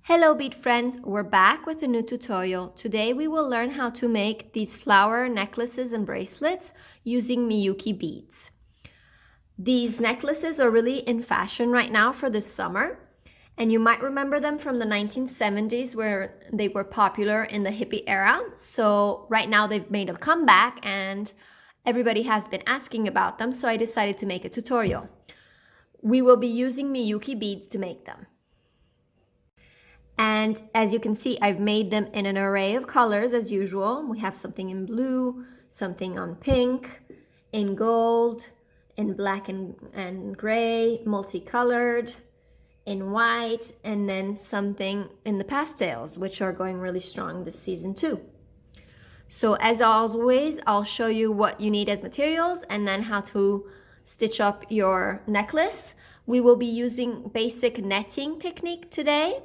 Hello bead friends, we're back with a new tutorial. Today we will learn how to make these flower necklaces and bracelets using Miyuki beads. These necklaces are really in fashion right now for this summer, and you might remember them from the 1970s where they were popular in the hippie era. So right now they've made a comeback and everybody has been asking about them, so I decided to make a tutorial. We will be using Miyuki beads to make them. And as you can see, I've made them in an array of colors as usual. We have something in blue, something on pink, in gold, in black and gray, multicolored, in white, and then something in the pastels, which are going really strong this season too. So as always, I'll show you what you need as materials and then how to stitch up your necklace. We will be using basic netting technique today,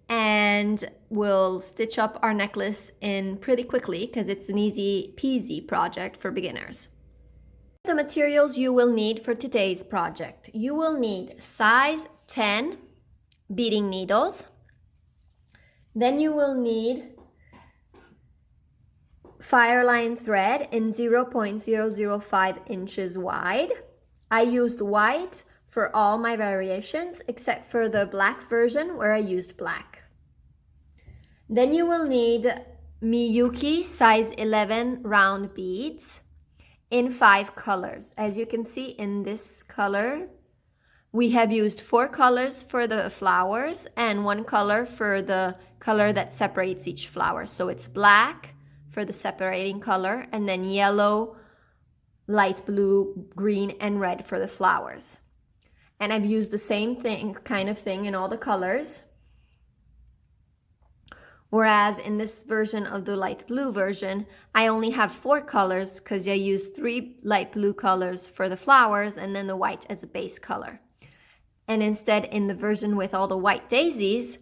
and we'll stitch up our necklace in pretty quickly because it's an easy peasy project for beginners. The materials you will need for today's project. You will need size 10 beading needles. Then you will need fireline thread in 0.005 inches wide. I used white for all my variations except for the black version where I used black. Then you will need Miyuki size 11 round beads in 5 colors. As you can see in this color, we have used 4 colors for the flowers and 1 color for the color that separates each flower. So it's black for the separating color and then yellow, light blue, green, and red for the flowers. And I've used the same kind of thing in all the colors. Whereas in this version of the light blue version, I only have 4 colors because I used 3 light blue colors for the flowers and then the white as a base color. And instead, in the version with all the white daisies,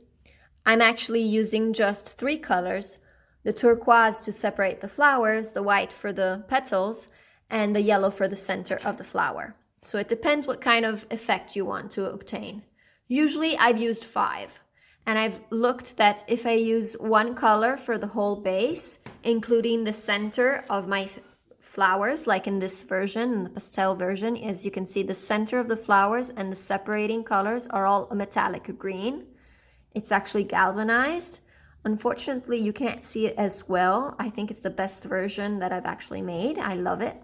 I'm actually using just 3 colors: the turquoise to separate the flowers, the white for the petals, and the yellow for the center of the flower. So it depends what kind of effect you want to obtain. Usually I've used 5, and I've looked that if I use 1 color for the whole base, including the center of my flowers, like in this version, in the pastel version, as you can see, the center of the flowers and the separating colors are all a metallic green. It's actually galvanized. Unfortunately, you can't see it as well. I think it's the best version that I've actually made. I love it.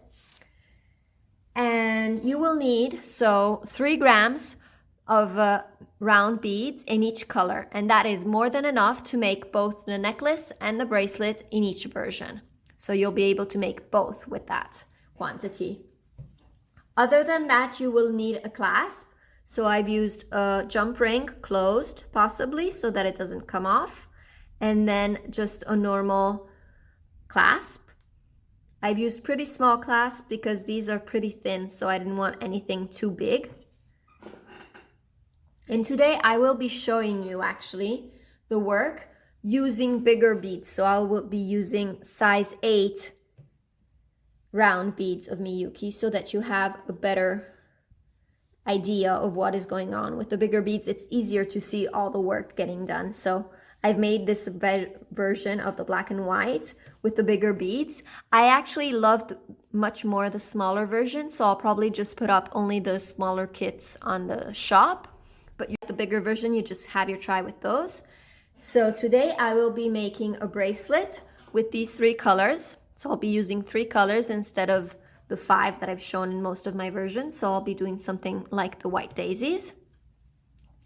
And you will need 3 grams of round beads in each color, and that is more than enough to make both the necklace and the bracelet in each version. So you'll be able to make both with that quantity. Other than that, you will need a clasp. So I've used a jump ring closed, possibly, so that it doesn't come off, and then just a normal clasp. I've used pretty small clasps because these are pretty thin, so I didn't want anything too big. And today I will be showing you actually the work using bigger beads. So I will be using size 8 round beads of Miyuki so that you have a better idea of what is going on. With the bigger beads, it's easier to see all the work getting done. So I've made this version of the black and white with the bigger beads. I actually loved much more the smaller version, so I'll probably just put up only the smaller kits on the shop. But the bigger version, you just have your try with those. So today I will be making a bracelet with these 3 colors. So I'll be using 3 colors instead of the 5 that I've shown in most of my versions. So I'll be doing something like the white daisies.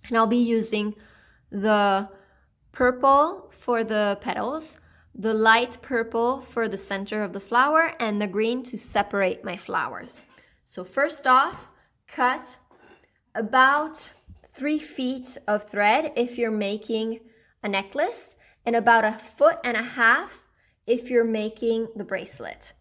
And I'll be using the purple for the petals, the light purple for the center of the flower, and the green to separate my flowers. So first off, cut about 3 feet of thread if you're making a necklace, and about 1.5 feet if you're making the bracelet.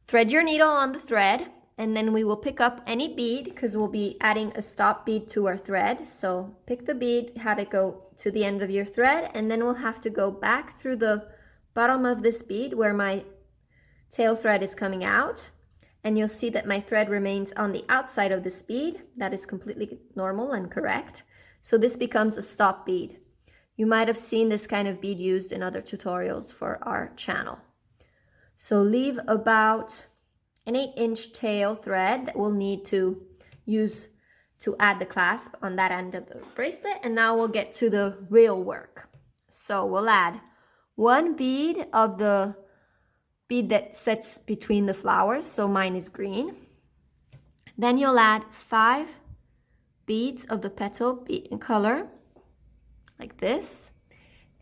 Thread your needle on the thread, and then we will pick up any bead because we'll be adding a stop bead to our thread. So pick the bead, have it go to the end of your thread, and then we'll have to go back through the bottom of this bead where my tail thread is coming out. And you'll see that my thread remains on the outside of this bead. That is completely normal and correct. So this becomes a stop bead. You might have seen this kind of bead used in other tutorials for our channel. So leave about an 8-inch tail thread that we'll need to use to add the clasp on that end of the bracelet. And now we'll get to the real work. So we'll add 1 bead of the bead that sits between the flowers. So mine is green. Then you'll add 5 beads of the petal bead in color, like this.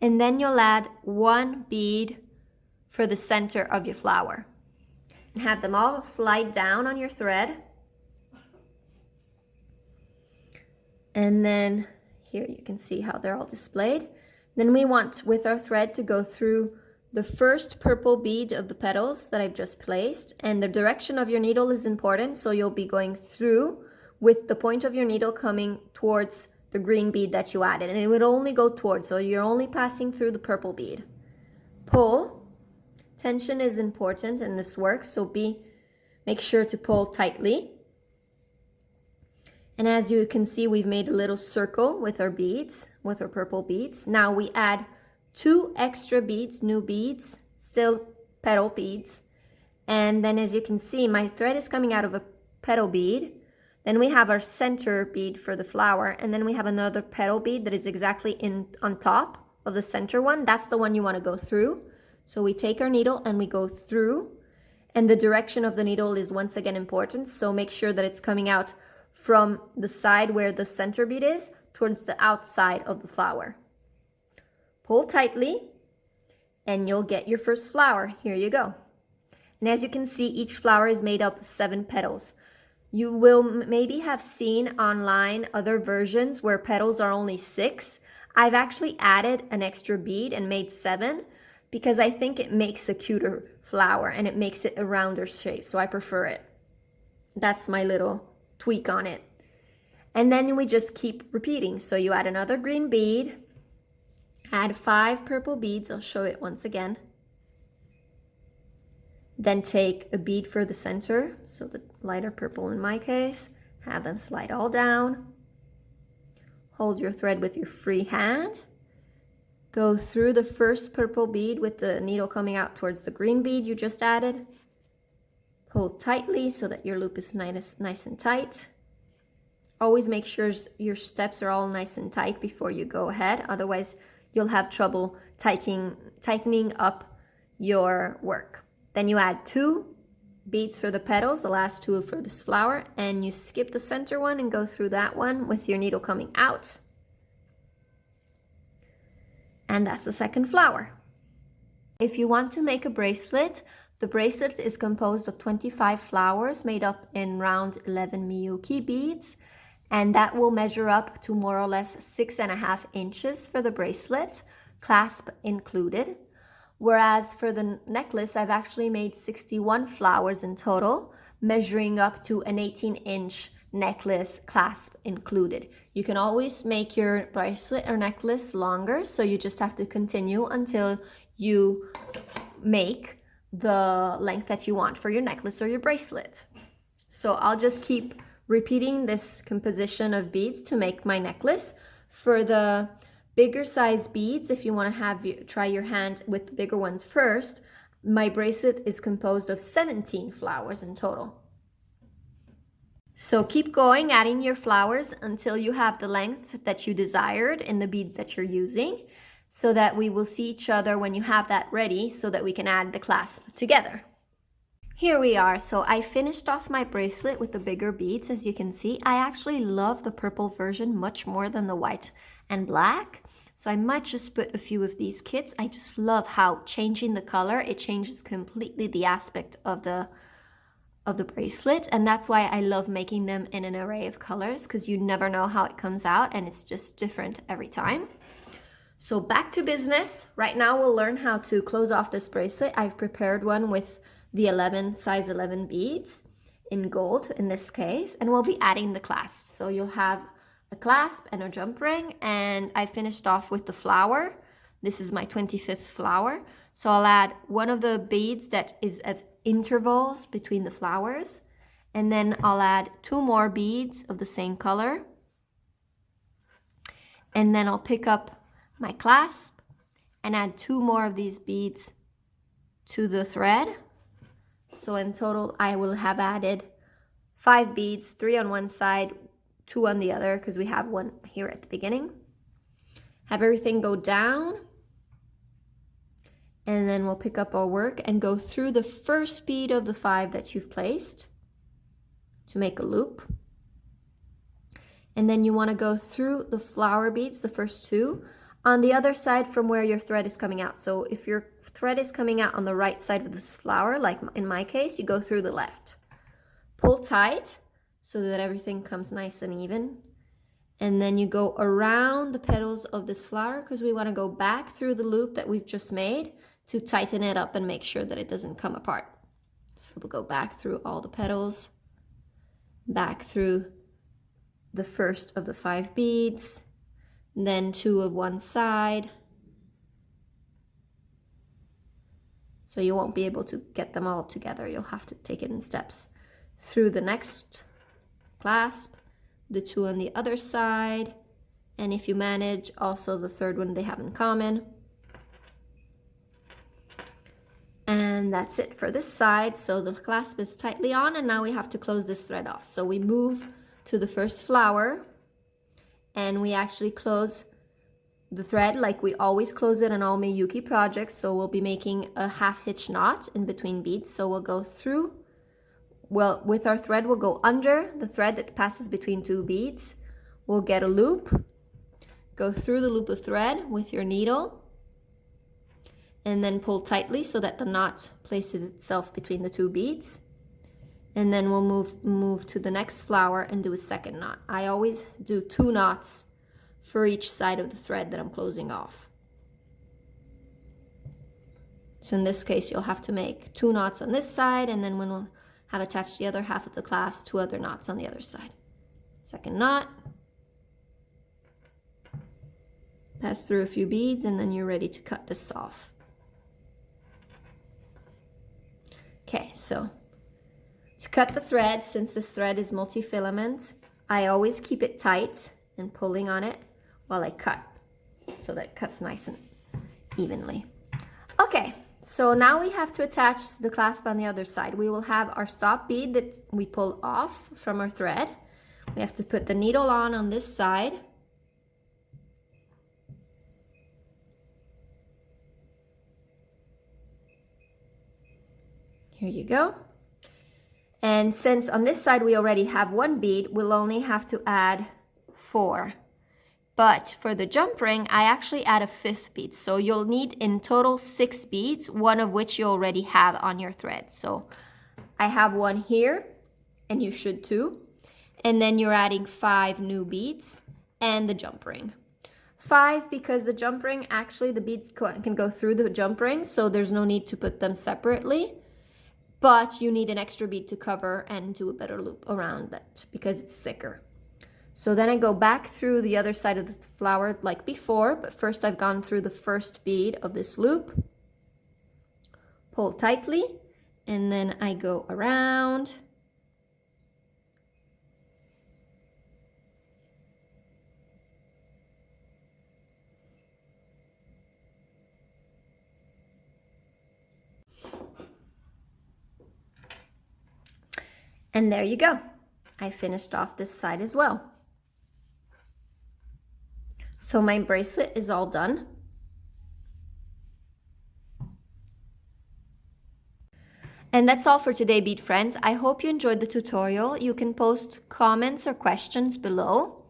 And then you'll add 1 bead for the center of your flower. And have them all slide down on your thread. And then here you can see how they're all displayed. Then we want with our thread to go through the first purple bead of the petals that I've just placed. And the direction of your needle is important, so you'll be going through with the point of your needle coming towards the green bead that you added. And it would only go towards, so you're only passing through the purple bead. Pull. Tension is important in this work, so make sure to pull tightly. And as you can see, we've made a little circle with our beads, with our purple beads. Now we add 2 extra beads, new beads, still petal beads. And then as you can see, my thread is coming out of a petal bead. Then we have our center bead for the flower. And then we have another petal bead that is exactly on top of the center one. That's the one you want to go through. So we take our needle and we go through. And the direction of the needle is once again important. So make sure that it's coming out from the side where the center bead is towards the outside of the flower. Pull tightly and you'll get your first flower. Here you go. And as you can see, each flower is made up of 7 petals. You will maybe have seen online other versions where petals are only 6. I've actually added an extra bead and made 7 because I think it makes a cuter flower and it makes it a rounder shape, so I prefer it. That's my little tweak on it. And then we just keep repeating. So you add another green bead, add 5 purple beads. I'll show it once again. Then take a bead for the center, so the lighter purple in my case. Have them slide all down. Hold your thread with your free hand. Go through the first purple bead with the needle coming out towards the green bead you just added. Pull tightly so that your loop is nice and tight. Always make sure your steps are all nice and tight before you go ahead. Otherwise, you'll have trouble tightening up your work. Then you add 2 beads for the petals, the last 2 for this flower, and you skip the center one and go through that one with your needle coming out. And that's the second flower. If you want to make a bracelet, the bracelet is composed of 25 flowers made up in round 11 Miyuki beads, and that will measure up to more or less 6.5 inches for the bracelet, clasp included. Whereas for the necklace, I've actually made 61 flowers in total, measuring up to an 18-inch necklace, clasp included. You can always make your bracelet or necklace longer, so you just have to continue until you make the length that you want for your necklace or your bracelet. So I'll just keep repeating this composition of beads to make my necklace. For the bigger size beads, if you want to try your hand with the bigger ones first, my bracelet is composed of 17 flowers in total. So keep going, adding your flowers until you have the length that you desired in the beads that you're using, so that we will see each other when you have that ready, so that we can add the clasp together. Here we are. So I finished off my bracelet with the bigger beads. As you can see, I actually love the purple version much more than the white and black. So I might just put a few of these kits. I just love how changing the color, it changes completely the aspect of the bracelet. And that's why I love making them in an array of colors, because you never know how it comes out and it's just different every time. So back to business. Right now we'll learn how to close off this bracelet. I've prepared one with the size 11 beads in gold in this case, and we'll be adding the clasp. So you'll have a clasp and a jump ring, and I finished off with the flower. This is my 25th flower. So I'll add one of the beads that is at intervals between the flowers, and then I'll add 2 more beads of the same color, and then I'll pick up my clasp and add 2 more of these beads to the thread. So in total, I will have added 5 beads, 3 on one side, 2 on the other, because we have one here at the beginning. Have everything go down. And then we'll pick up our work and go through the first bead of the 5 that you've placed to make a loop. And then you want to go through the flower beads, the first 2, on the other side from where your thread is coming out. So if your thread is coming out on the right side of this flower, like in my case, you go through the left. Pull tight so that everything comes nice and even. And then you go around the petals of this flower because we want to go back through the loop that we've just made to tighten it up and make sure that it doesn't come apart. So we'll go back through all the petals, back through the first of the 5 beads, then 2 of one side. So you won't be able to get them all together. You'll have to take it in steps. Through the next clasp, the 2 on the other side, and if you manage, also the 3rd one they have in common. And that's it for this side. So the clasp is tightly on, and now we have to close this thread off. So we move to the first flower, and we actually close the thread like we always close it in all Miyuki projects. So we'll be making a half hitch knot in between beads. So we'll go through, well, with our thread, we'll go under the thread that passes between 2 beads. We'll get a loop, go through the loop of thread with your needle, and then pull tightly so that the knot places itself between the 2 beads. And then we'll move to the next flower and do a second knot. I always do 2 knots for each side of the thread that I'm closing off. So in this case, you'll have to make 2 knots on this side, and then when we'll have attached the other half of the clasp, 2 other knots on the other side. Second knot. Pass through a few beads, and then you're ready to cut this off. Okay, so to cut the thread, since this thread is multi-filament, I always keep it tight and pulling on it while I cut, so that it cuts nice and evenly. Okay, so now we have to attach the clasp on the other side. We will have our stop bead that we pull off from our thread. We have to put the needle on this side. Here you go. And since on this side we already have 1 bead, we'll only have to add 4. But for the jump ring, I actually add a 5th bead. So you'll need in total 6 beads, 1 of which you already have on your thread. So I have 1 here, and you should too. And then you're adding 5 new beads and the jump ring. 5 because the jump ring, actually the beads can go through the jump ring, so there's no need to put them separately. But you need an extra bead to cover and do a better loop around that because it's thicker. So then I go back through the other side of the flower like before, but first I've gone through the first bead of this loop, pull tightly, and then I go around. And there you go. I finished off this side as well. So my bracelet is all done. And that's all for today, bead friends. I hope you enjoyed the tutorial. You can post comments or questions below.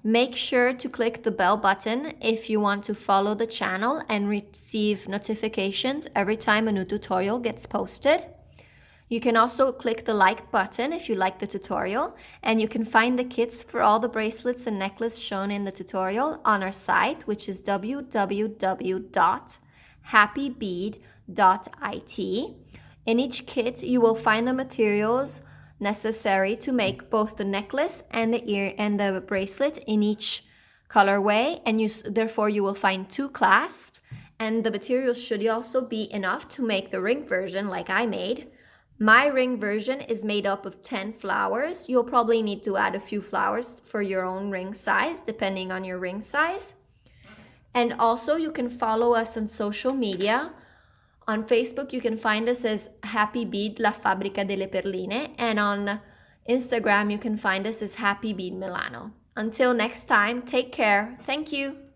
Make sure to click the bell button if you want to follow the channel and receive notifications every time a new tutorial gets posted. You can also click the like button if you like the tutorial, and you can find the kits for all the bracelets and necklace shown in the tutorial on our site, which is www.happybead.it. In each kit, you will find the materials necessary to make both the necklace and the ear and the bracelet in each colorway, and therefore you will find 2 clasps, and the materials should also be enough to make the ring version like I made. My ring version is made up of 10 flowers. You'll probably need to add a few flowers for your own ring size, depending on your ring size. And also you can follow us on social media. On Facebook, you can find us as Happy Bead La Fabbrica delle Perline, and on Instagram, you can find us as Happy Bead Milano. Until next time, take care. Thank you.